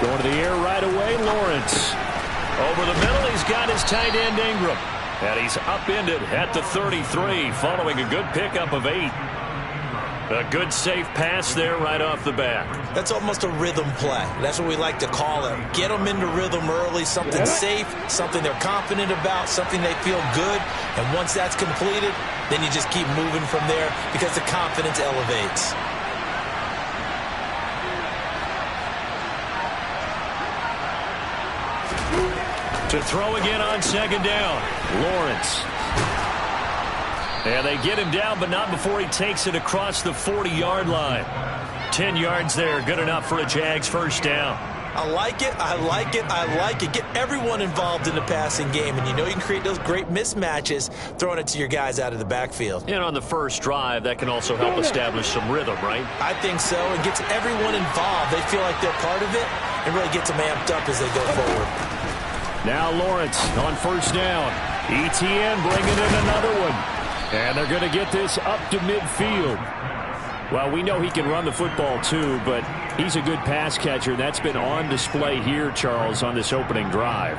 Going to the air right away, Lawrence. Over the middle, he's got his tight end, Ingram. And he's upended at the 33, following a good pickup of 8. A good safe pass there right off the bat. That's almost a rhythm play. That's what we like to call it. Get them into rhythm early, something safe, something they're confident about, something they feel good. And once that's completed, then you just keep moving from there because the confidence elevates. To throw again on second down, Lawrence. And they get him down, but not before he takes it across the 40-yard line. 10 yards there, good enough for a Jags first down. I like it, I like it, I like it. Get everyone involved in the passing game, and you know you can create those great mismatches throwing it to your guys out of the backfield. And on the first drive, that can also help establish some rhythm, right? I think so. It gets everyone involved. They feel like they're part of it and really gets them amped up as they go forward. Now Lawrence on first down. ETN bringing in another one. And they're going to get this up to midfield. Well, we know he can run the football too, but he's a good pass catcher. That's been on display here, Charles, on this opening drive.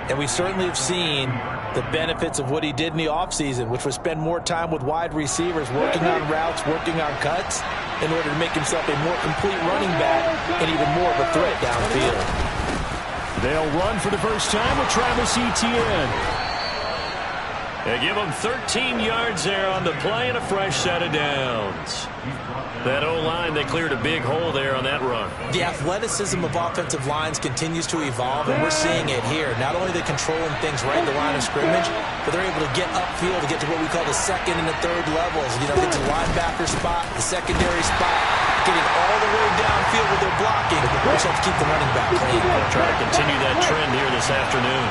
And we certainly have seen the benefits of what he did in the offseason, which was spend more time with wide receivers, working on routes, working on cuts, in order to make himself a more complete running back and even more of a threat downfield. They'll run for the first time with Travis Etienne. They give him 13 yards there on the play and a fresh set of downs. That O-line, they cleared a big hole there on that run. The athleticism of offensive lines continues to evolve, and we're seeing it here. Not only are they controlling things right in the line of scrimmage, but they're able to get upfield to get to what we call the second and the third levels. You know, get to the linebacker spot, the secondary spot, getting all the way downfield with their blocking. We just have to keep the running back clean. They'll try to continue that trend here this afternoon.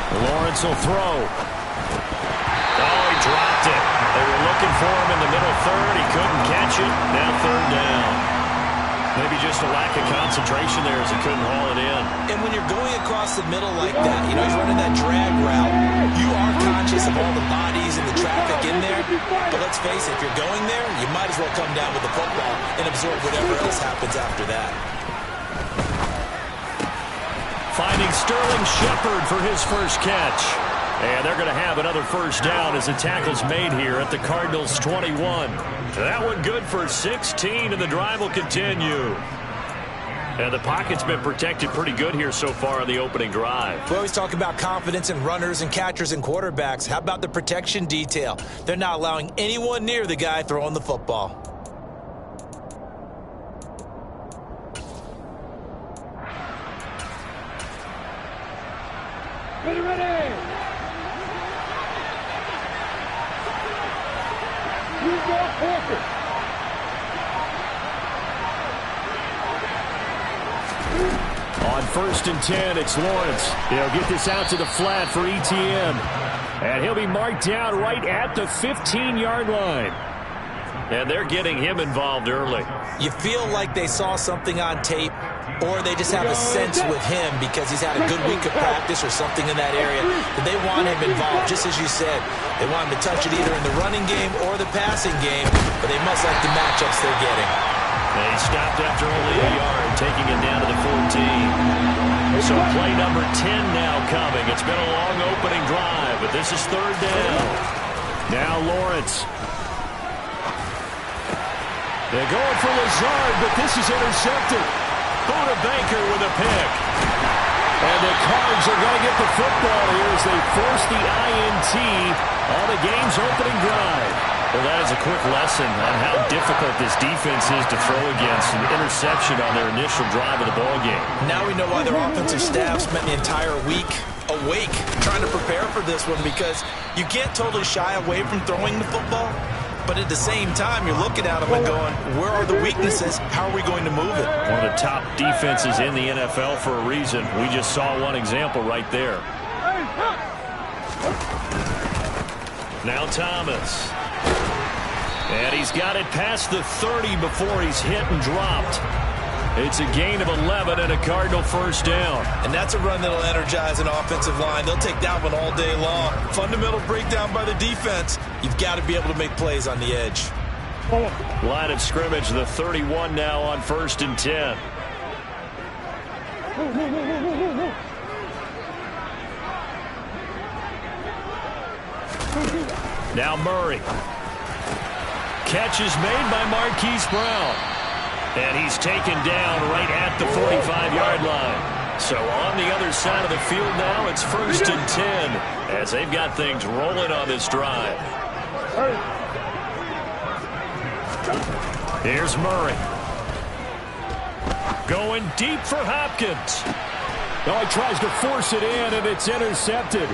Lawrence will throw. Oh, he dropped it. They were looking for him in the middle third. He couldn't catch it. Now third down. Maybe just a lack of concentration there as he couldn't haul it in. And when you're going across the middle like that, you know, he's running that drag route, you are conscious of all the bodies and the traffic in there. But let's face it, if you're going there, you might as well come down with the football and absorb whatever else happens after that. Finding Sterling Shepard for his first catch. And they're going to have another first down as the tackle's made here at the Cardinals' 21. That one good for 16, and the drive will continue. And the pocket's been protected pretty good here so far on the opening drive. We always talk about confidence in runners and catchers and quarterbacks. How about the protection detail? They're not allowing anyone near the guy throwing the football. Ready. You go Parker. On 1st and 10, it's Lawrence. He'll get this out to the flat for ETN. And he'll be marked down right at the 15-yard line. And they're getting him involved early. You feel like they saw something on tape, or they just have a sense with him because he's had a good week of practice or something in that area, that they want him involved, just as you said. They want him to touch it either in the running game or the passing game, but they must like the matchups they're getting. They stopped after only a yard, taking it down to the 14. So play number 10 now coming. It's been a long opening drive, but this is third down. Now Lawrence. They're going for Lazard, but this is intercepted. Buda Baker with a pick. And the Cards are going to get the football here as they force the INT on the game's opening drive. Well, that is a quick lesson on how difficult this defense is to throw against an interception on their initial drive of the ballgame. Now we know why their offensive staff spent the entire week awake trying to prepare for this one, because you can't totally shy away from throwing the football. But at the same time, you're looking at them and going, where are the weaknesses? How are we going to move it? One of the top defenses in the NFL for a reason. We just saw one example right there. Now Thomas. And he's got it past the 30 before he's hit and dropped. It's a gain of 11 and a Cardinal first down. And that's a run that'll energize an offensive line. They'll take that one all day long. Fundamental breakdown by the defense. You've got to be able to make plays on the edge. Line of scrimmage, the 31 now on 1st and 10. Now Murray. Catch is made by Marquise Brown. And he's taken down right at the 45-yard line. So on the other side of the field now, it's 1st and 10 as they've got things rolling on this drive. Here's Murray. Going deep for Hopkins. Oh, he tries to force it in, and it's intercepted.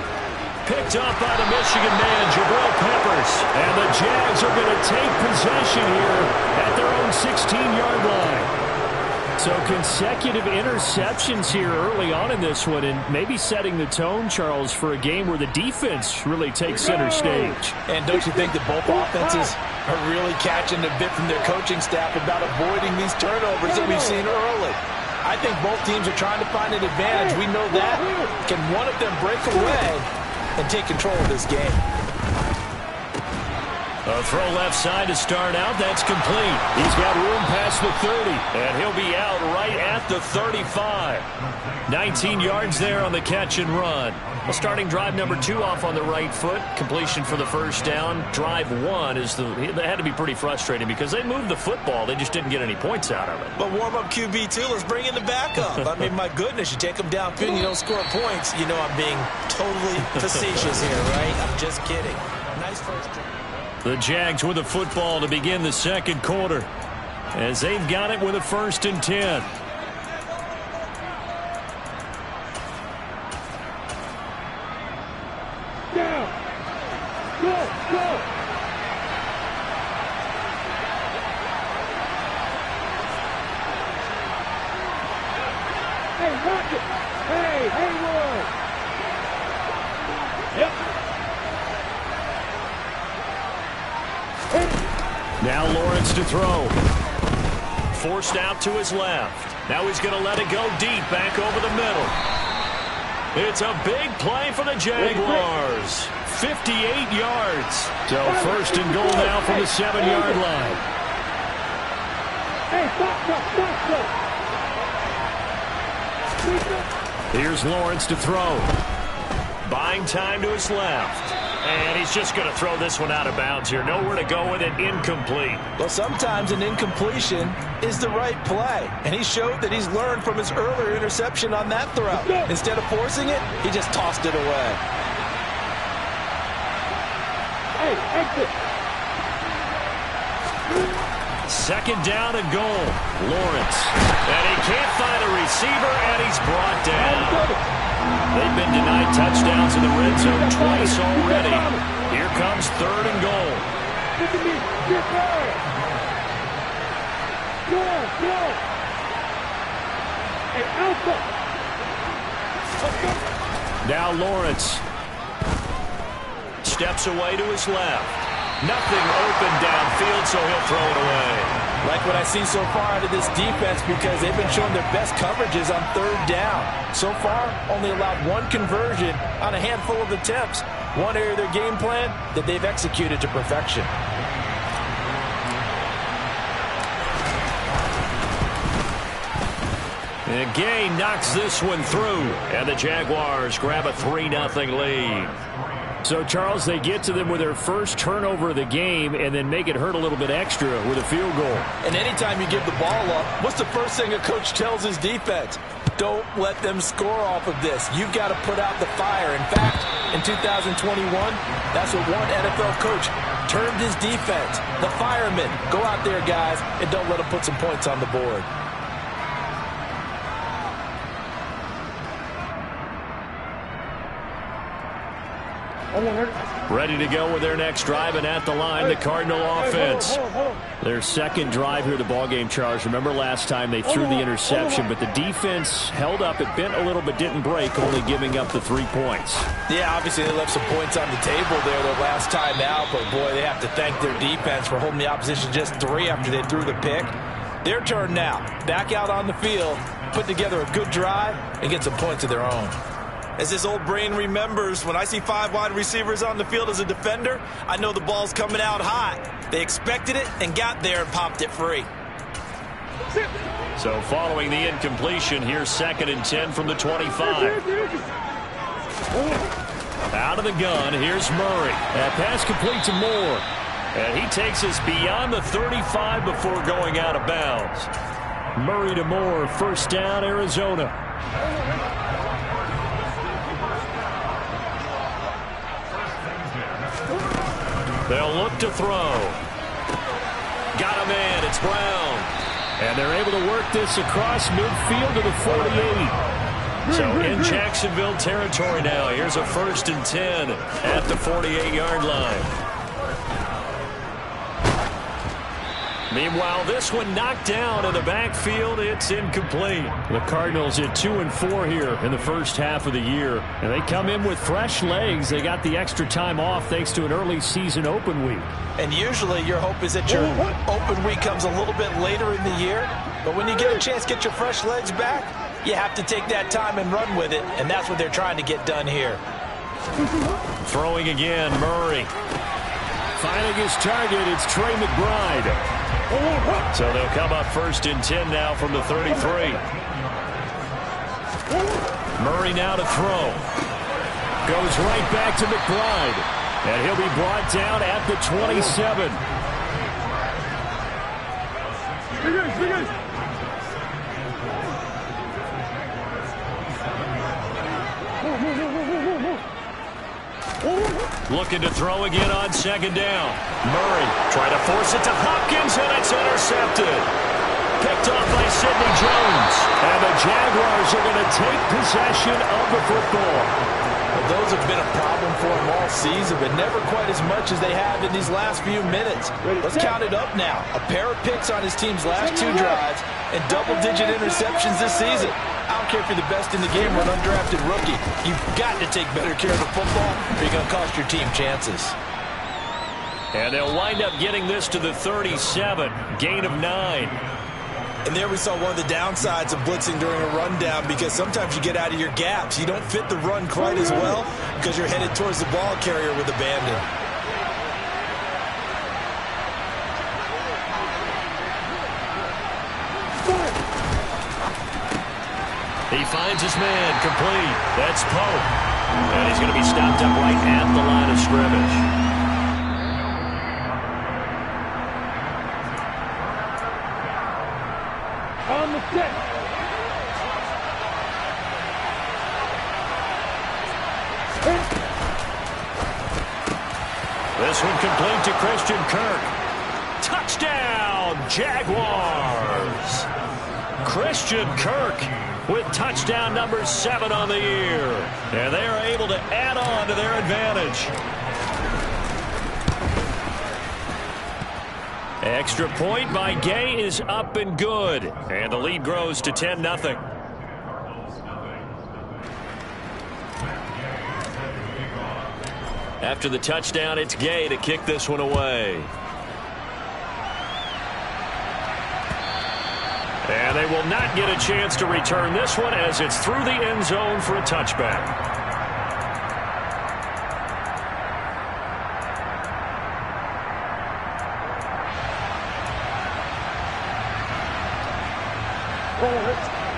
Picked up by the Michigan man, Jabril Peppers. And the Jags are going to take possession here at their own 16-yard line. So consecutive interceptions here early on in this one, and maybe setting the tone, Charles, for a game where the defense really takes center stage. And don't you think that both offenses are really catching a bit from their coaching staff about avoiding these turnovers that we've seen early? I think both teams are trying to find an advantage. We know that. Can one of them break away and take control of this game? A throw left side to start out. That's complete. He's got room past the 30, and he'll be out right at the 35. 19 yards there on the catch and run. Well, starting drive number 2 off on the right foot. Completion for the first down. Drive 1 is that had to be pretty frustrating because they moved the football. They just didn't get any points out of it. But warm-up QB2, let's bring in the backup. I mean, my goodness, you take them downfield, you don't score points. You know I'm being totally facetious here, right? I'm just kidding. Nice first drive. The Jags with the football to begin the second quarter as they've got it with a 1st and 10. Down. Go, go. Hey, Rocket. Hey, Haywood. Yep. Now Lawrence to throw. Forced out to his left. Now he's going to let it go deep back over the middle. It's a big play for the Jaguars. 58 yards. So 1st and goal now from the 7-yard line. Hey, stop. Here's Lawrence to throw. Buying time to his left. And he's just going to throw this one out of bounds here. Nowhere to go with it. Incomplete. Well, sometimes an incompletion is the right play. And he showed that he's learned from his earlier interception on that throw. Instead of forcing it, he just tossed it away. Hey, exit. 2nd down and goal. Lawrence. And he can't find a receiver, and he's brought down. They've been denied touchdowns in the red zone twice already. Here comes 3rd and goal. Look at me. Get there. Go. Hey, Alpha. Now Lawrence. Steps away to his left. Nothing open downfield, so he'll throw it away. Like what I see so far out of this defense because they've been showing their best coverages on 3rd down. So far, only allowed 1 conversion on a handful of attempts. One area of their game plan that they've executed to perfection. And Gay knocks this one through, and the Jaguars grab a 3-0 lead. So, Charles, they get to them with their first turnover of the game and then make it hurt a little bit extra with a field goal. And anytime you give the ball up, what's the first thing a coach tells his defense? Don't let them score off of this. You've got to put out the fire. In fact, in 2021, that's what one NFL coach termed his defense. The firemen. Go out there, guys, and don't let them put some points on the board. Ready to go with their next drive, and at the line, the Cardinal offense. Their second drive here, the ballgame, Charles. Remember last time they threw the interception, but the defense held up. It bent a little but didn't break, only giving up the 3 points. Yeah, obviously they left some points on the table there their last time out, but boy, they have to thank their defense for holding the opposition just 3 after they threw the pick. Their turn now. Back out on the field, put together a good drive, and get some points of their own. As this old brain remembers, when I see 5 wide receivers on the field as a defender, I know the ball's coming out hot. They expected it and got there and popped it free. So following the incompletion, here's 2nd and 10 from the 25. Out of the gun, here's Murray. That pass complete to Moore. And he takes us beyond the 35 before going out of bounds. Murray to Moore, 1st down, Arizona. They'll look to throw. Got a man, it's Brown. And they're able to work this across midfield to the 48. So in Jacksonville territory now. Here's a 1st and 10 at the 48-yard line. Meanwhile, this one knocked down in the backfield. It's incomplete. The Cardinals at 2-4 here in the first half of the year. And they come in with fresh legs. They got the extra time off thanks to an early season open week. And usually your hope is that your open week comes a little bit later in the year. But when you get a chance to get your fresh legs back, you have to take that time and run with it. And that's what they're trying to get done here. Throwing again, Murray. Finding his target, it's Trey McBride. So they'll come up 1st and 10 now from the 33. Murray now to throw. Goes right back to McBride. And he'll be brought down at the 27. Looking to throw again on 2nd down. Murray trying to force it to Hopkins, and it's intercepted. Picked off by Sidney Jones. And the Jaguars are going to take possession of the football. Well, those have been a problem for them all season, but never quite as much as they have in these last few minutes. Let's count it up now. A pair of picks on his team's last 2 drives and double-digit interceptions this season. I don't care if you're the best in the game or an undrafted rookie. You've got to take better care of the football or you're going to cost your team chances. And they'll wind up getting this to the 37. Gain of 9. And there we saw one of the downsides of blitzing during a rundown, because sometimes you get out of your gaps. You don't fit the run quite as well because you're headed towards the ball carrier with abandon. He finds his man, complete. That's Pope. And he's going to be stopped up right at the line of scrimmage. On the set. This one complete to Christian Kirk. Touchdown, Jaguars. Christian Kirk with touchdown number 7 on the year. And they are able to add on to their advantage. Extra point by Gay is up and good. And the lead grows to 10-0. After the touchdown, it's Gay to kick this one away. And they will not get a chance to return this one as it's through the end zone for a touchback.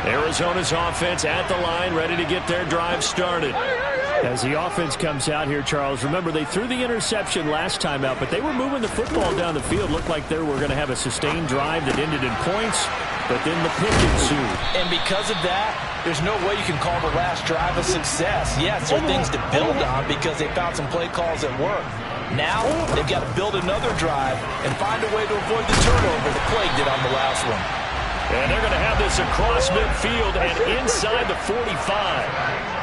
Arizona's offense at the line, ready to get their drive started. As the offense comes out here, Charles, remember they threw the interception last time out, but they were moving the football down the field. Looked like they were going to have a sustained drive that ended in points, but then the pick ensued. And because of that, there's no way you can call the last drive a success. Yes, there are things to build on because they found some play calls that work. Now, they've got to build another drive and find a way to avoid the turnover the Plague did on the last one. And they're going to have this across midfield and inside the 45.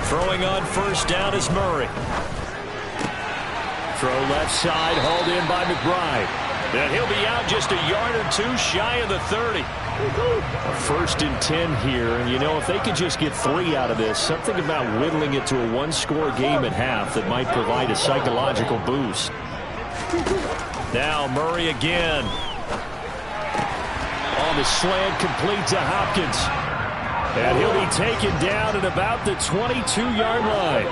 Throwing on first down is Murray. Throw left side, hauled in by McBride. And he'll be out just a yard or two shy of the 30. A 1st and 10 here, and you know, if they could just get 3 out of this, something about whittling it to a one-score game at half that might provide a psychological boost. Now Murray again. the slant complete to Hopkins. And he'll be taken down at about the 22-yard line.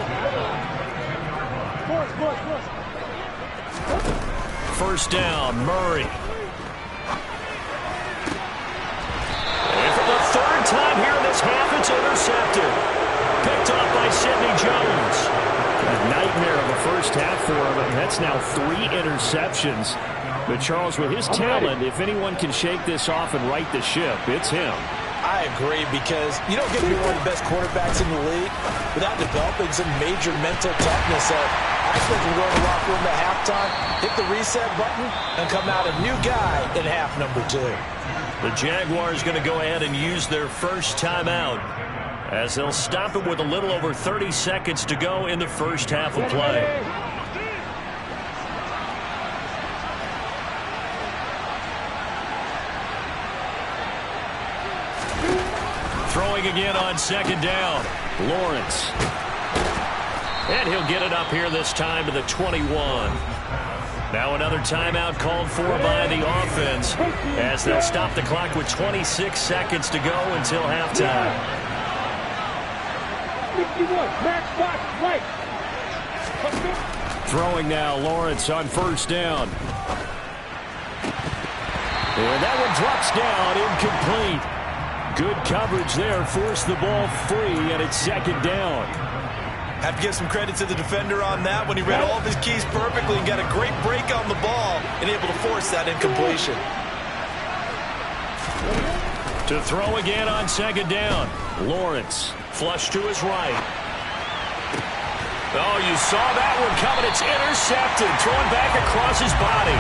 First down, Murray. And for the third time here in this half, it's intercepted. Picked off by Sidney Jones. A nightmare of a first half for him, and that's now 3 interceptions. But Charles, with his talent, if anyone can shake this off and right the ship, it's him. I agree, because you don't get to be one of the best quarterbacks in the league without developing some major mental toughness. I expect him to go in the locker room at halftime, hit the reset button, and come out a new guy in half number 2. The Jaguars going to go ahead and use their first timeout as they'll stop it with a little over 30 seconds to go in the first half of play. Throwing again on second down. Lawrence. And he'll get it up here this time to the 21. Now another timeout called for by the offense as they'll stop the clock with 26 seconds to go until halftime. 51, back, box, right. Throwing now, Lawrence on first down. And that one drops down, incomplete. Good coverage there, forced the ball free, and it's second down. Have to give some credit to the defender on that when he read all of his keys perfectly and got a great break on the ball and able to force that incompletion. To throw again on second down. Lawrence, flush to his right. Oh, you saw that one coming. It's intercepted, thrown back across his body.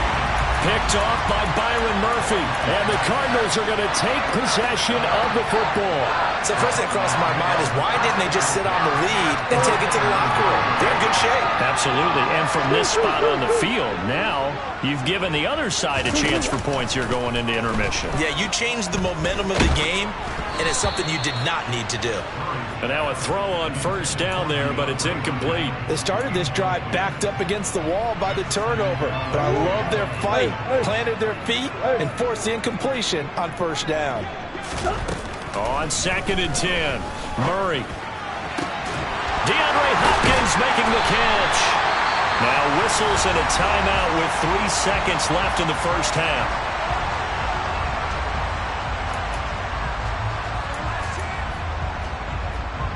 Picked off by Byron Murphy. And the Cardinals are going to take possession of the football. So first thing that crossed my mind is why didn't they just sit on the lead and take it to the locker room? They're in good shape. Absolutely. And from this spot on the field, now you've given the other side a chance for points here going into intermission. Yeah, you changed the momentum of the game, and it's something you did not need to do. And now a throw on first down there, but it's incomplete. They started this drive backed up against the wall by the turnover, but I love their fight, planted their feet, and forced the incompletion on first down. On second and 10, Murray. DeAndre Hopkins making the catch. Now whistles and a timeout with 3 seconds left in the first half.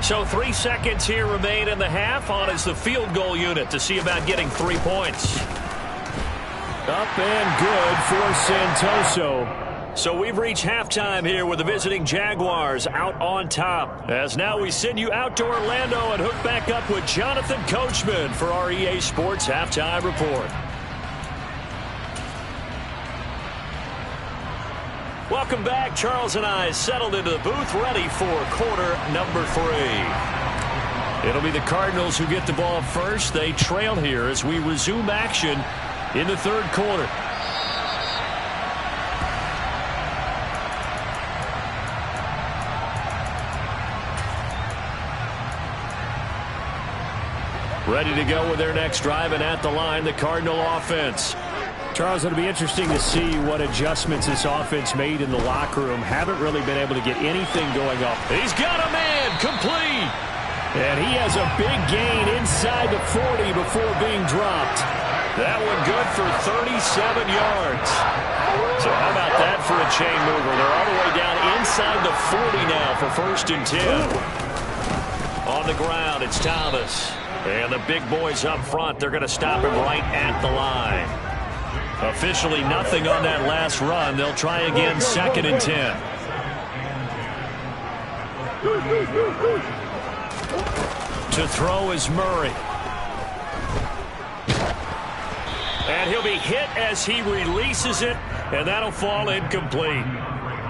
So 3 seconds here remain in the half. On is the field goal unit to see about getting 3 points. Up and good for Santoso. So we've reached halftime here with the visiting Jaguars out on top. As now we send you out to Orlando and hook back up with Jonathan Coachman for our EA Sports Halftime Report. Welcome back. Charles and I settled into the booth, ready for quarter number 3. It'll be the Cardinals who get the ball first. They trail here as we resume action in the third quarter. Ready to go with their next drive, and at the line, the Cardinal offense. Charles, it'll be interesting to see what adjustments this offense made in the locker room. Haven't really been able to get anything going up. He's got a man, complete. And he has a big gain inside the 40 before being dropped. That one good for 37 yards. So how about that for a chain mover? They're all the way down inside the 40 now for first and 10. On the ground, it's Thomas. And the big boys up front, they're going to stop him right at the line. Officially nothing on that last run. They'll try again, second and 10. To throw is Murray. And he'll be hit as he releases it, and that'll fall incomplete.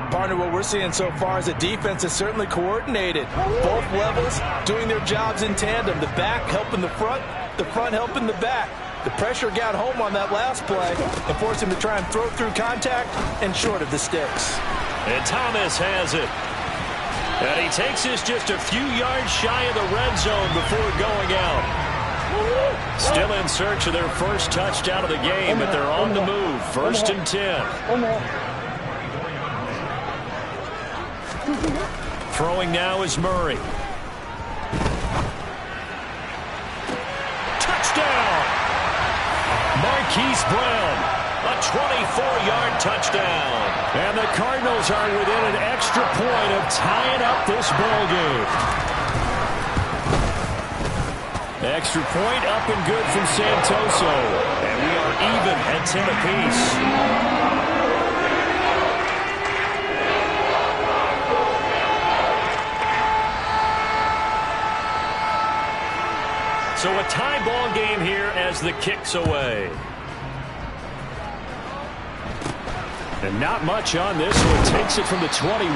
Partner, what we're seeing so far is the defense is certainly coordinated. Both levels doing their jobs in tandem. The back helping the front helping the back. The pressure got home on that last play and forced him to try and throw through contact and short of the sticks. And Thomas has it. And he takes this just a few yards shy of the red zone before going out. Still in search of their first touchdown of the game, but they're on the move. First and 10. Throwing now is Murray. Touchdown! Marquise Brown, a 24-yard touchdown. And the Cardinals are within an extra point of tying up this ball game. Extra point up and good from Santoso. And we are even at 10 apiece. So a tie ball game here as the kick's away. And not much on this one. Takes it from the 21.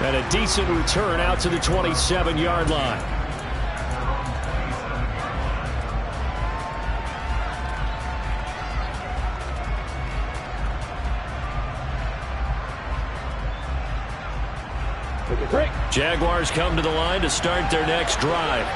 And a decent return out to the 27-yard line. Jaguars come to the line to start their next drive.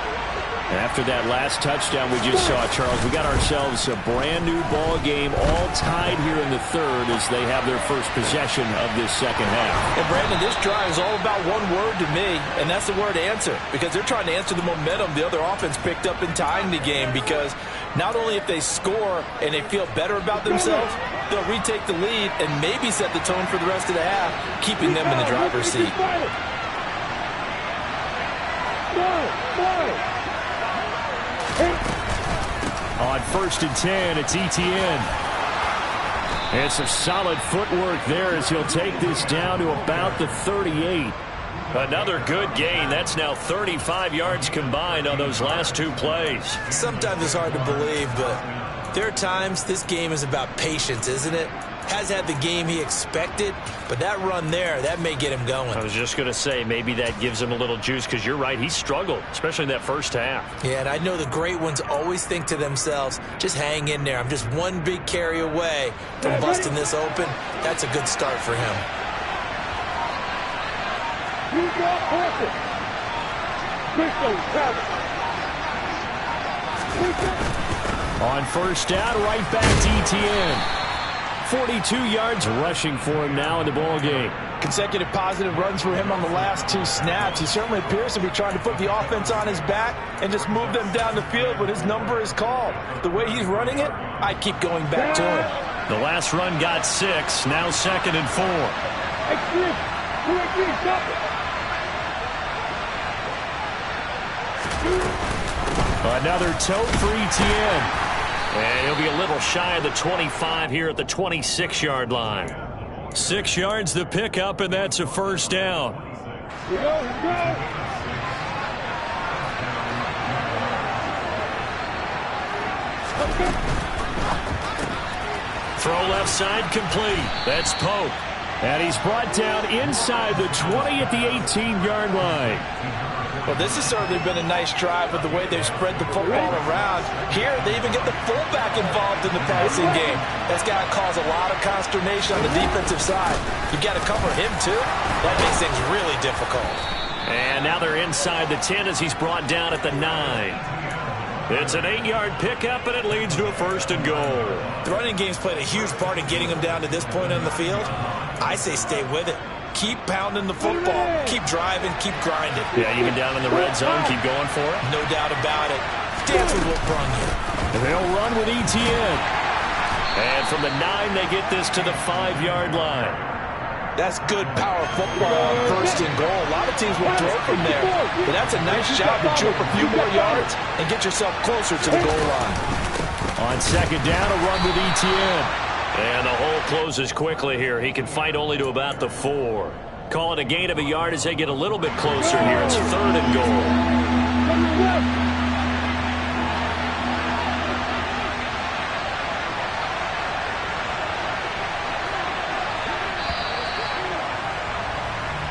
After that last touchdown we just saw, Charles, we got ourselves a brand new ball game, all tied here in the third as they have their first possession of this second half. And Brandon, this drive is all about one word to me, and that's the word answer, because they're trying to answer the momentum the other offense picked up in tying the game, because not only if they score and they feel better about themselves, they'll retake the lead and maybe set the tone for the rest of the half, keeping them in the driver's seat. On 1st and 10, it's Etienne. And some solid footwork there as he'll take this down to about the 38. Another good gain. That's now 35 yards combined on those last two plays. Sometimes it's hard to believe, but there are times this game is about patience, isn't it? Has had the game he expected, but that run there, that may get him going. I was just going to say, maybe that gives him a little juice, because you're right, he struggled, especially in that first half. Yeah, and I know the great ones always think to themselves, just hang in there. I'm just one big carry away from busting this open. That's a good start for him. On first down, right back to Etienne. 42 yards rushing for him now in the ball game. Consecutive positive runs for him on the last two snaps. He certainly appears to be trying to put the offense on his back and just move them down the field when his number is called. The way he's running it, I keep going back to him. The last run got 6, now 2nd and 4. Another toe for Etienne. And he'll be a little shy of the 25 here at the 26-yard line. 6 yards the pickup, and that's a first down. Throw left side complete. That's Pope. And he's brought down inside the 20 at the 18-yard line. Well, this has certainly been a nice drive with the way they've spread the football around. Here, they even get the fullback involved in the passing game. That's got to cause a lot of consternation on the defensive side. You've got to cover him, too. That makes things really difficult. And now they're inside the 10 as he's brought down at the 9. It's an 8-yard pickup, and it leads to a 1st and goal. The running game's played a huge part in getting him down to this point on the field. I say stay with it. Keep pounding the football. Keep driving. Keep grinding. Yeah, even down in the red zone, keep going for it. No doubt about it. Dance with what brung you. And they'll run with Etienne. And from the 9, they get this to the 5-yard line. That's good power football on 1st and goal. A lot of teams will throw from there. But that's a nice job to chew up a few more yards and get yourself closer to the goal line. On 2nd down, a run with Etienne. And the hole closes quickly here. He can fight only to about the 4. Call it a gain of a yard as they get a little bit closer here. It's 3rd and goal.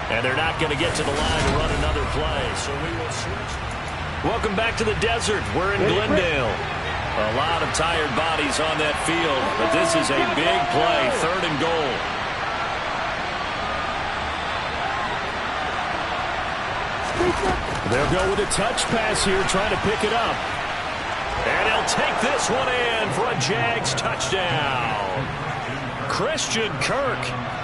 And they're not going to get to the line to run another play, so we will switch. Welcome back to the desert. We're in Glendale. A lot of tired bodies on that field, but this is a big play, 3rd and goal. They'll go with a touch pass here, trying to pick it up. And he'll take this one in for a Jags touchdown. Christian Kirk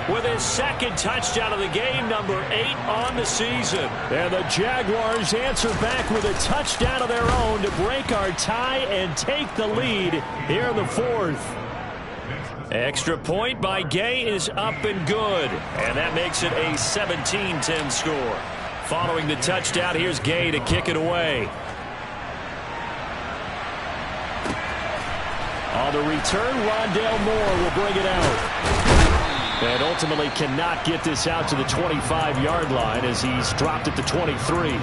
with his second touchdown of the game, number 8 on the season. And the Jaguars answer back with a touchdown of their own to break our tie and take the lead here in the fourth. Extra point by Gay is up and good, and that makes it a 17-10 score. Following the touchdown, here's Gay to kick it away. On the return, Rondale Moore will bring it out. And ultimately cannot get this out to the 25-yard line as he's dropped at the 23.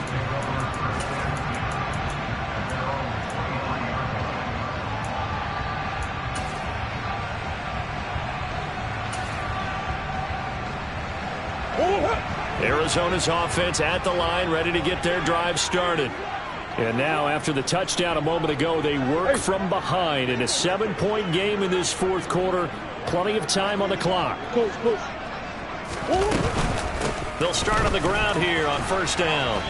Arizona's offense at the line, ready to get their drive started. And now, after the touchdown a moment ago, they work from behind in a 7-point game in this fourth quarter. Plenty of time on the clock. They'll start on the ground here on first down.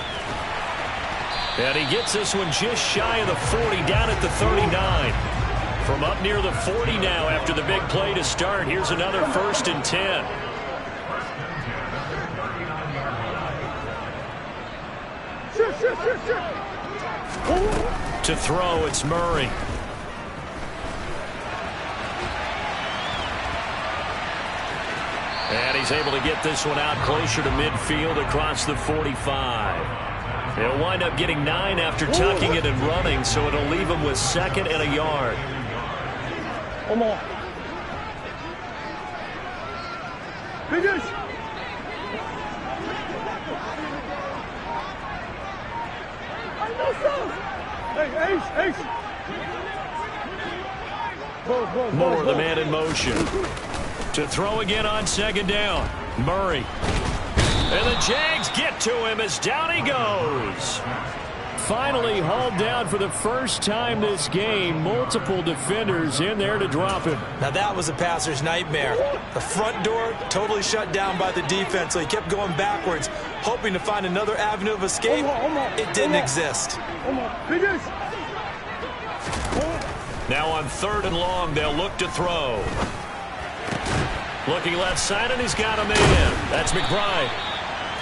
And he gets this one just shy of the 40, down at the 39. From up near the 40 now after the big play to start. Here's another 1st and 10. To throw, it's Murray. And he's able to get this one out closer to midfield across the 45. He'll wind up getting 9 after tucking it and running, so it'll leave him with 2nd and a yard. Come on. Finish. Hey, Ace. Moore, the man in motion. To throw again on 2nd down. Murray. And the Jags get to him as down he goes. Finally hauled down for the first time this game. Multiple defenders in there to drop him. Now that was a passer's nightmare. The front door totally shut down by the defense, so he kept going backwards, hoping to find another avenue of escape. It didn't exist. Now on 3rd and long, they'll look to throw. Looking left side, and he's got a man. That's McBride.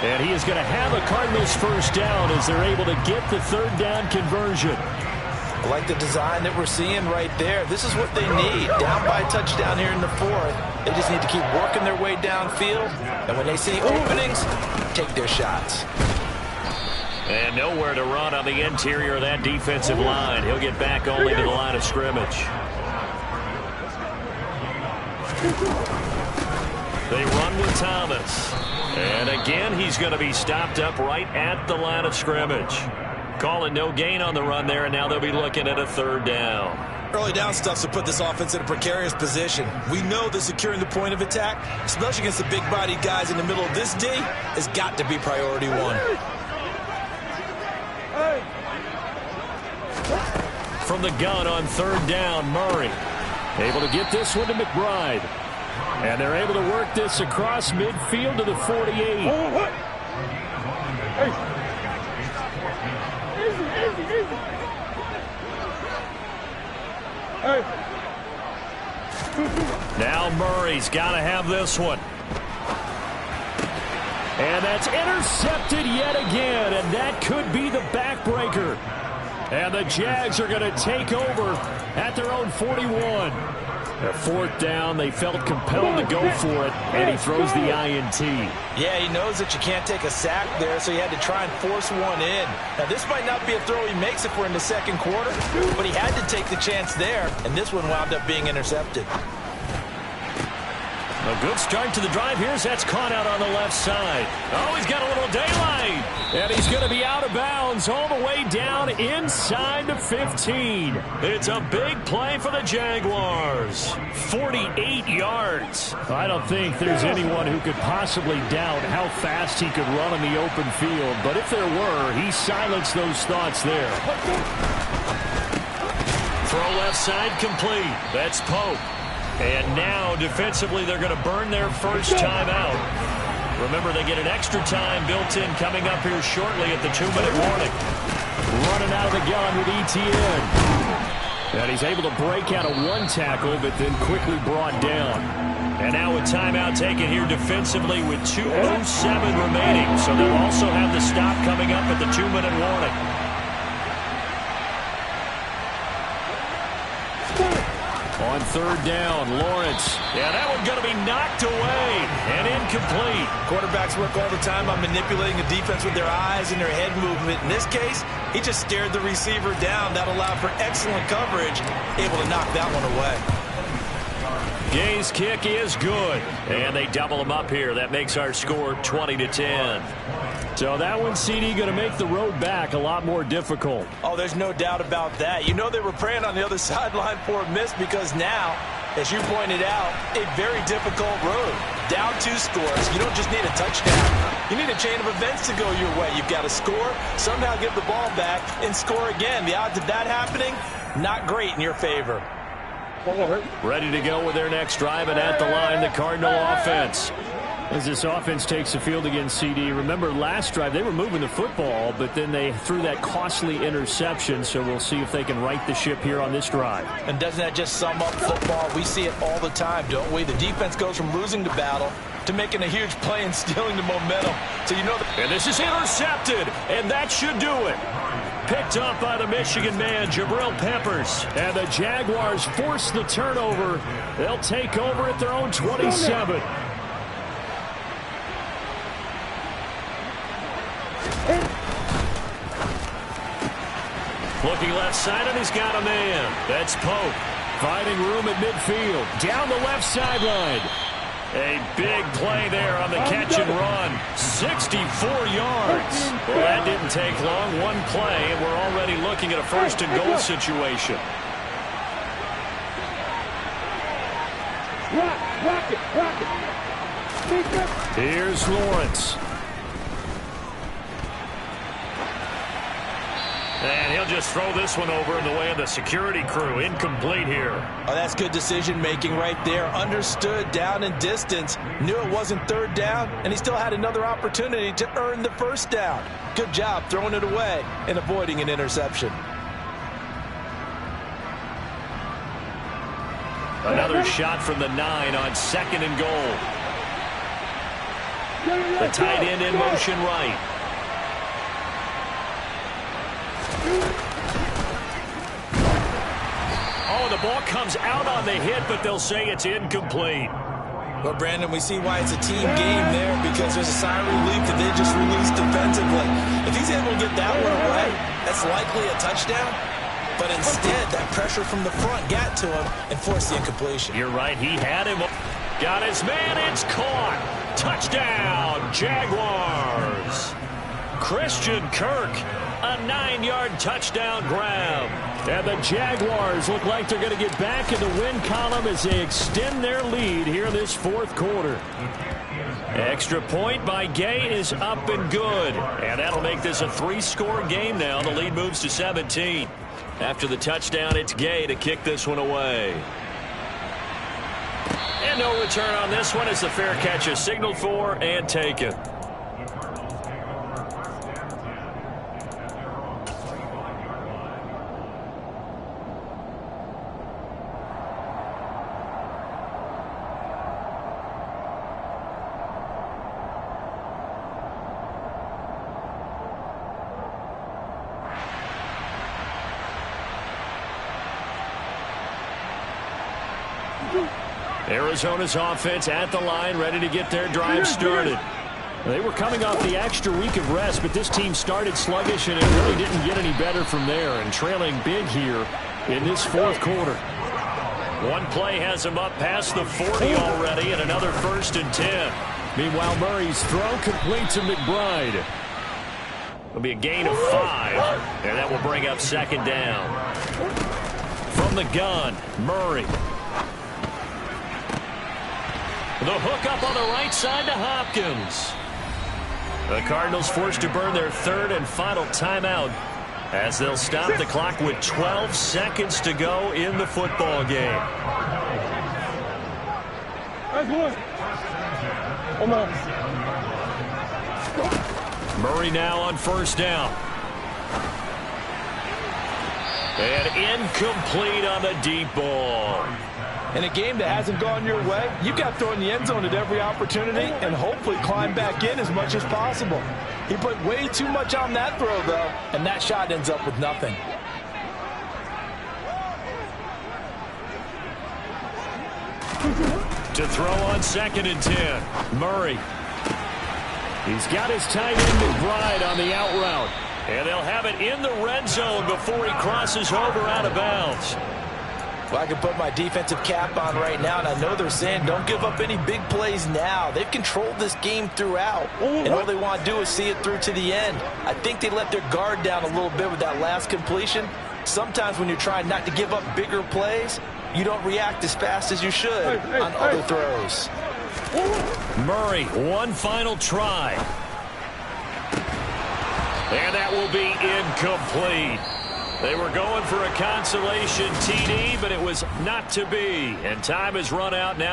And he is going to have a Cardinals first down as they're able to get the 3rd down conversion. I like the design that we're seeing right there. This is what they need. Down by a touchdown here in the 4th. They just need to keep working their way downfield. And when they see openings, take their shots. And nowhere to run on the interior of that defensive line. He'll get back only to the line of scrimmage. They run with Thomas. And again, he's going to be stopped up right at the line of scrimmage. Calling no gain on the run there, and now they'll be looking at a 3rd down. Early down stuff to put this offense in a precarious position. We know that securing the point of attack, especially against the big-bodied guys in the middle of this D, has got to be priority 1. From the gun on 3rd down, Murray. Able to get this one to McBride. And they're able to work this across midfield to the 48. Now Murray's got to have this one. And that's intercepted yet again, and that could be the backbreaker. And the Jags are going to take over at their own 41. A 4th down, they felt compelled to go for it, and he throws the INT. Yeah, he knows that you can't take a sack there, so he had to try and force one in. Now, this might not be a throw he makes if we're in the 2nd quarter, but he had to take the chance there, and this one wound up being intercepted. A good start to the drive. Here's that's caught out on the left side. Oh, he's got a little daylight. And he's going to be out of bounds all the way down inside the 15. It's a big play for the Jaguars. 48 yards. I don't think there's anyone who could possibly doubt how fast he could run in the open field. But if there were, he silenced those thoughts there. Throw left side complete. That's Pope. And now, defensively, they're going to burn their first time out. Remember, they get an extra time built in coming up here shortly at the 2-minute warning. Running out of the gun with ETN. And he's able to break out of one tackle, but then quickly brought down. And now a timeout taken here defensively with 2:07 remaining. So they'll also have the stop coming up at the 2-minute warning. On third down, Lawrence. Yeah, that one's going to be knocked away and incomplete. Quarterbacks work all the time on manipulating the defense with their eyes and their head movement. In this case, he just stared the receiver down. That allowed for excellent coverage, able to knock that one away. Gay's kick is good, and they double him up here. That makes our score 20-10. So that one, CD, going to make the road back a lot more difficult. Oh, there's no doubt about that. You know they were praying on the other sideline for a miss because now, as you pointed out, a very difficult road. Down 2 scores. You don't just need a touchdown. You need a chain of events to go your way. You've got to score, somehow give the ball back, and score again. The odds of that happening, not great in your favor. Ready to go with their next drive, and at the line, the Cardinal offense. As this offense takes the field against CD, remember last drive they were moving the football, but then they threw that costly interception, so we'll see if they can right the ship here on this drive. And doesn't that just sum up football? We see it all the time, don't we? The defense goes from losing the battle to making a huge play and stealing the momentum. So you know that. And this is intercepted, and that should do it. Picked up by the Michigan man, Jabril Peppers. And the Jaguars force the turnover. They'll take over at their own 27. Looking left side, and he's got a man. That's Pope. Finding room at midfield. Down the left sideline. A big play there on the catch and run. 64 yards. Well, that didn't take long. One play, and we're already looking at a first-and-goal situation. Rock it. Here's Lawrence. And he'll just throw this one over in the way of the security crew. Incomplete here. Oh, that's good decision-making right there. Understood down and distance. Knew it wasn't third down, and he still had another opportunity to earn the first down. Good job throwing it away and avoiding an interception. Another shot from the 9 on 2nd and goal. The tight end in motion right. Oh, the ball comes out on the hit, but they'll say it's incomplete. Well, Brandon, we see why it's a team game there because there's a sign of relief that they just released defensively. If he's able to get that one away, that's likely a touchdown. But instead, that pressure from the front got to him and forced the incompletion. You're right. He had him. Got his man. It's caught. Touchdown, Jaguars. Christian Kirk. A 9-yard touchdown grab. And the Jaguars look like they're going to get back in the win column as they extend their lead here in this 4th quarter. Extra point by Gay is up and good. And that'll make this a 3-score game now. The lead moves to 17. After the touchdown, it's Gay to kick this one away. And no return on this one as the fair catch is signaled for and taken. Arizona's offense at the line, ready to get their drive started. They were coming off the extra week of rest, but this team started sluggish, and it really didn't get any better from there, and trailing big here in this 4th quarter. One play has them up past the 40 already, and another 1st and 10. Meanwhile, Murray's throw complete to McBride. It'll be a gain of 5, and that will bring up 2nd down. From the gun, Murray. The hook up on the right side to Hopkins. The Cardinals forced to burn their 3rd and final timeout as they'll stop the clock with 12 seconds to go in the football game. Murray now on 1st down. And incomplete on the deep ball. In a game that hasn't gone your way, you've got to throw in the end zone at every opportunity and hopefully climb back in as much as possible. He put way too much on that throw, though, and that shot ends up with nothing. To throw on 2nd and 10. Murray. He's got his tight end McBride on the out route. And they'll have it in the red zone before he crosses over out of bounds. Well, I can put my defensive cap on right now, and I know they're saying don't give up any big plays now. They've controlled this game throughout, and all they want to do is see it through to the end. I think they let their guard down a little bit with that last completion. Sometimes when you're trying not to give up bigger plays, you don't react as fast as you should on other throws. Murray, one final try. And that will be incomplete. They were going for a consolation TD, but it was not to be. And time has run out now.